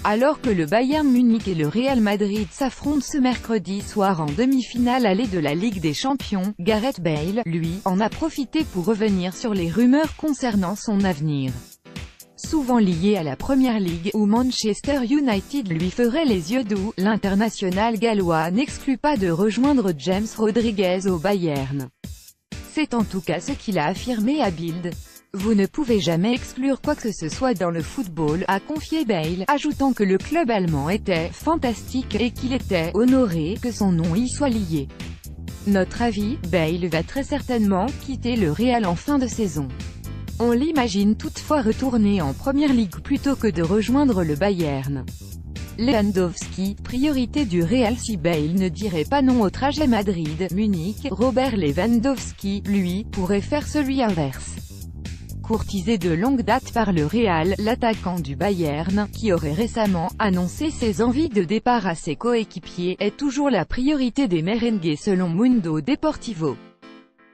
Alors que le Bayern Munich et le Real Madrid s'affrontent ce mercredi soir en demi-finale allée de la Ligue des Champions, Gareth Bale, lui, en a profité pour revenir sur les rumeurs concernant son avenir. Souvent lié à la Premier League, où Manchester United lui ferait les yeux doux, l'international gallois n'exclut pas de rejoindre James Rodriguez au Bayern. C'est en tout cas ce qu'il a affirmé à Bild. Vous ne pouvez jamais exclure quoi que ce soit dans le football, a confié Bale, ajoutant que le club allemand était « fantastique » et qu'il était « honoré » que son nom y soit lié. Notre avis, Bale va très certainement quitter le Real en fin de saison. On l'imagine toutefois retourner en Premier League plutôt que de rejoindre le Bayern. Lewandowski, priorité du Real si Bale ne dirait pas non au trajet Madrid-Munich, Robert Lewandowski, lui, pourrait faire celui inverse. Courtisé de longue date par le Real, l'attaquant du Bayern, qui aurait récemment annoncé ses envies de départ à ses coéquipiers, est toujours la priorité des merengues selon Mundo Deportivo.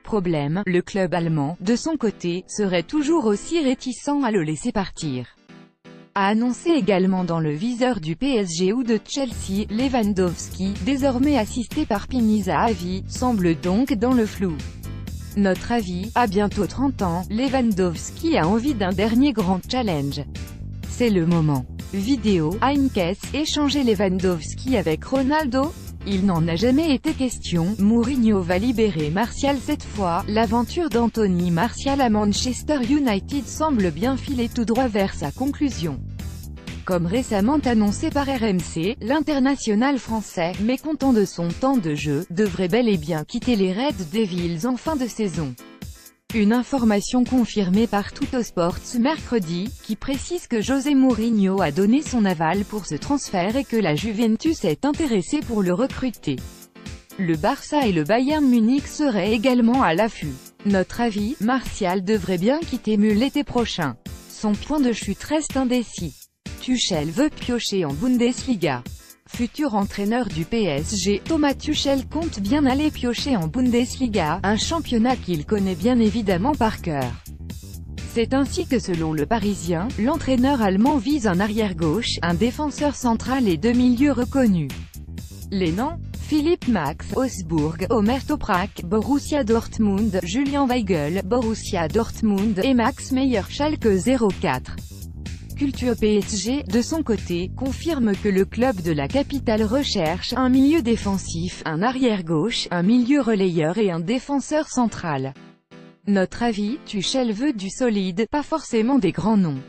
Problème, le club allemand, de son côté, serait toujours aussi réticent à le laisser partir. A annoncé également dans le viseur du PSG ou de Chelsea, Lewandowski, désormais assisté par Pini Zahavi, semble donc dans le flou. Notre avis, à bientôt 30 ans, Lewandowski a envie d'un dernier grand challenge. C'est le moment. Vidéo, Heinkes, échanger Lewandowski avec Ronaldo? Il n'en a jamais été question, Mourinho va libérer Martial cette fois, l'aventure d'Anthony Martial à Manchester United semble bien filer tout droit vers sa conclusion. Comme récemment annoncé par RMC, l'international français, mécontent de son temps de jeu, devrait bel et bien quitter les Red Devils en fin de saison. Une information confirmée par Tuttosport ce mercredi, qui précise que José Mourinho a donné son aval pour ce transfert et que la Juventus est intéressée pour le recruter. Le Barça et le Bayern Munich seraient également à l'affût. Notre avis, Martial devrait bien quitter Mule l'été prochain. Son point de chute reste indécis. Tuchel veut piocher en Bundesliga. Futur entraîneur du PSG, Thomas Tuchel compte bien aller piocher en Bundesliga, un championnat qu'il connaît bien évidemment par cœur. C'est ainsi que selon Le Parisien, l'entraîneur allemand vise un arrière-gauche, un défenseur central et deux milieux reconnus. Les noms: Philipp Max, Augsbourg, Omer Toprak, Borussia Dortmund, Julian Weigl, Borussia Dortmund, et Max Meyer, Schalke 04. Culture PSG, de son côté, confirme que le club de la capitale recherche un milieu défensif, un arrière-gauche, un milieu relayeur et un défenseur central. Notre avis, Tuchel veut du solide, pas forcément des grands noms.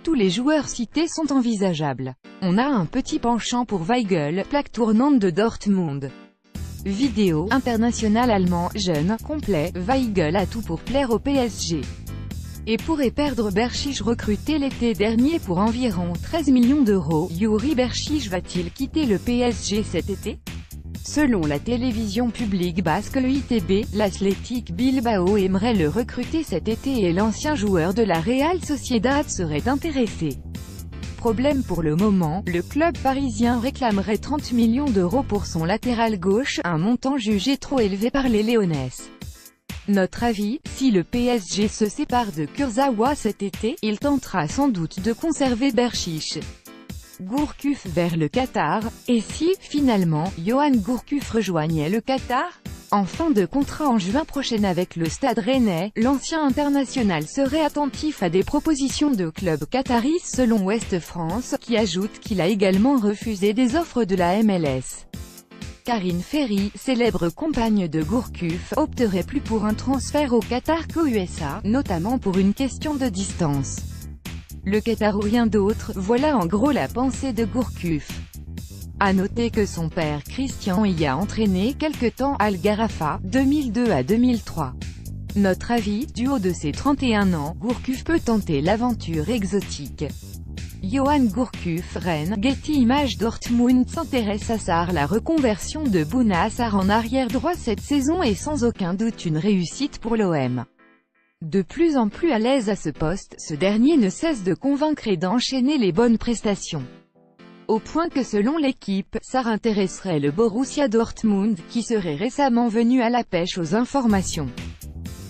Tous les joueurs cités sont envisageables. On a un petit penchant pour Weigl, plaque tournante de Dortmund. Vidéo, international allemand, jeune, complet, Weigl a tout pour plaire au PSG. Et pourrait perdre Berchiche recruté l'été dernier pour environ 13 millions d'euros. Yuri Berchiche va-t-il quitter le PSG cet été? Selon la télévision publique basque le ITB, l'Athletic Bilbao aimerait le recruter cet été et l'ancien joueur de la Real Sociedad serait intéressé. Problème pour le moment, le club parisien réclamerait 30 millions d'euros pour son latéral gauche, un montant jugé trop élevé par les Léonais. Notre avis, si le PSG se sépare de Kurzawa cet été, il tentera sans doute de conserver Berchiche. Gourcuff vers le Qatar, et si, finalement, Yohan Gourcuff rejoignait le Qatar? En fin de contrat en juin prochain avec le Stade Rennais, l'ancien international serait attentif à des propositions de clubs qataris selon Ouest France, qui ajoute qu'il a également refusé des offres de la MLS. Karine Ferry, célèbre compagne de Gourcuff, opterait plus pour un transfert au Qatar qu'aux USA, notamment pour une question de distance. Le Qatar ou rien d'autre, voilà en gros la pensée de Gourcuff. À noter que son père Christian y a entraîné quelque temps Al Gharafa, 2002 à 2003. Notre avis, du haut de ses 31 ans, Gourcuff peut tenter l'aventure exotique. Yohan Gourcuff, Rennes, Getty Images Dortmund s'intéresse à Sarr. La reconversion de Bouna Sarr en arrière droit cette saison est sans aucun doute une réussite pour l'OM. De plus en plus à l'aise à ce poste, ce dernier ne cesse de convaincre et d'enchaîner les bonnes prestations. Au point que selon l'équipe, Sarr intéresserait le Borussia Dortmund, qui serait récemment venu à la pêche aux informations.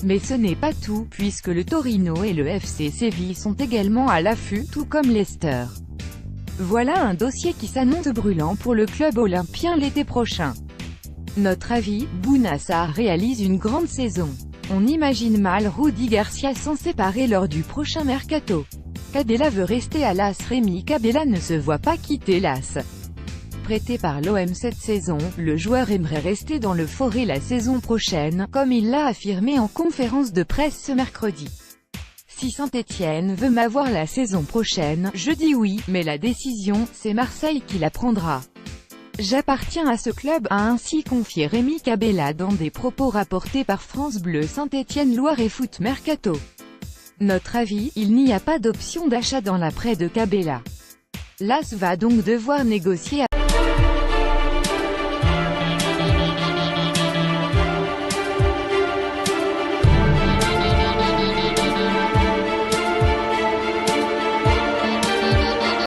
Mais ce n'est pas tout, puisque le Torino et le FC Séville sont également à l'affût, tout comme Leicester. Voilà un dossier qui s'annonce brûlant pour le club olympien l'été prochain. Notre avis, Bouna Sarr réalise une grande saison. On imagine mal Rudy Garcia s'en séparer lors du prochain mercato. Cabella veut rester à l'AS. Rémi Cabella ne se voit pas quitter l'AS. Prêté par l'OM cette saison, le joueur aimerait rester dans le Forêt la saison prochaine, comme il l'a affirmé en conférence de presse ce mercredi. Si Saint-Étienne veut m'avoir la saison prochaine, je dis oui, mais la décision, c'est Marseille qui la prendra. J'appartiens à ce club, a ainsi confié Rémi Cabella dans des propos rapportés par France Bleu Saint-Étienne Loire et Foot Mercato. Notre avis, il n'y a pas d'option d'achat dans l'après de Cabella. L'AS va donc devoir négocier